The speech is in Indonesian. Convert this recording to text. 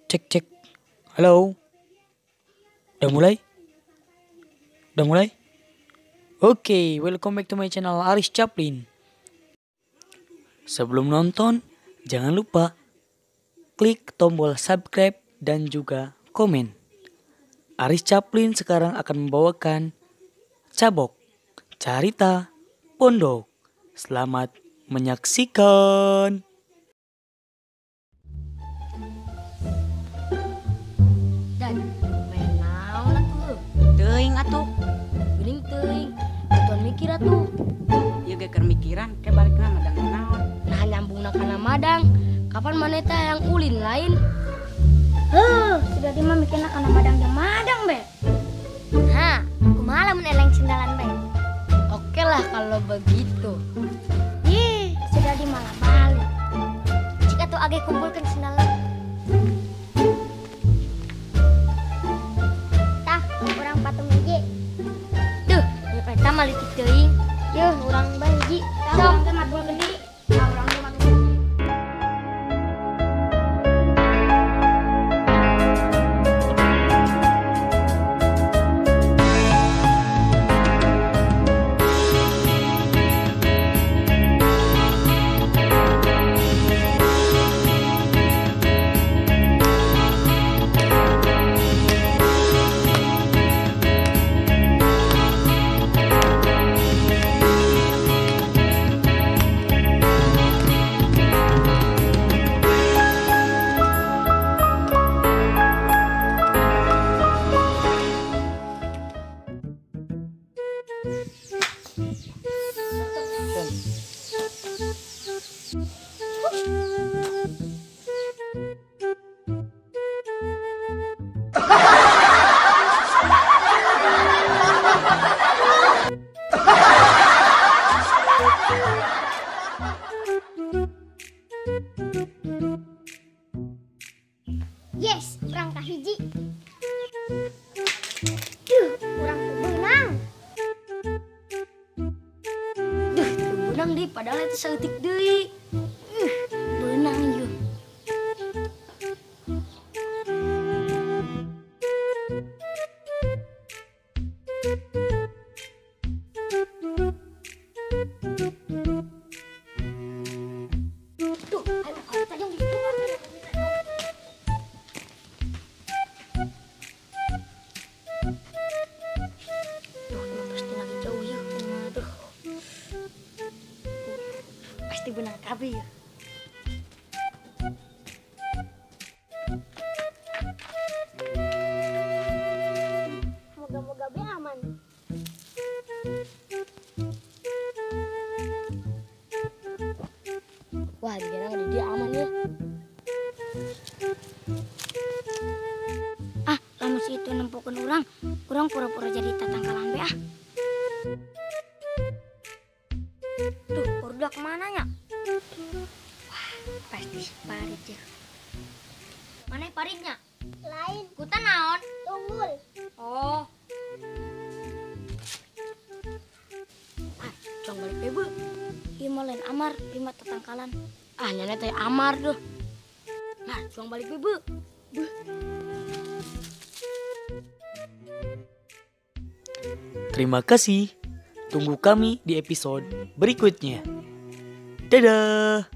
Cek cek. Halo. Udah mulai? Udah mulai? Oke, welcome back to my channel Aris Chaplin. Sebelum nonton, jangan lupa klik tombol subscribe dan juga komen. Aris Chaplin sekarang akan membawakan Cabok, Carita Pondok. Selamat menyaksikan. Dan main naon atuh? Teuing atuh, Geuning teuing. Atuan mikir atuh. ieu ge keur mikiran ke balikna madang naon. Nah nyambungna kana madang. Kapan maneh teh yang ulin lain? Sudah di mah mikirna kana madang jeung madang be. Hah, kumaha lamun eleng cendalan bae? Oke lah kalau begitu. Ih, sudah di malah balik. Jika tuh age kumpulkan sendalan. Tah, urang patung hiji. Duh, eta mah leutik teuing. Yuh, urang bae hiji. Tah urang teh matul gede. Tah urang teh matul gede. Yes, urang kahiji. Duh, urang teu beunang. Duh, teu beunang deui padahal eta saeutik deui. Beunang ieu. Duh, ayo kita jeung di luar. Duh, ieu pasti lagi jauh ieu. Aduh. Pasti beunang kabeh ieu. Moga-moga be aman. Wah, digana di dia aman ya. Ah, lamun si itu nempukeun urang pura-pura jadi tatangkalan be ah. Tuh, barudak mana nya? Wah, pasti si Parit ya. Mana Paritnya? Lain, Kuta naon? tunggul. Oh. Ah, cong balik bebe. Ieu mah lain amar, lima tatangkalan. Ah, nyana teh amar tuh. Nah, cong balik bebe. Terima kasih. Tunggu kami di episode berikutnya. Dadah.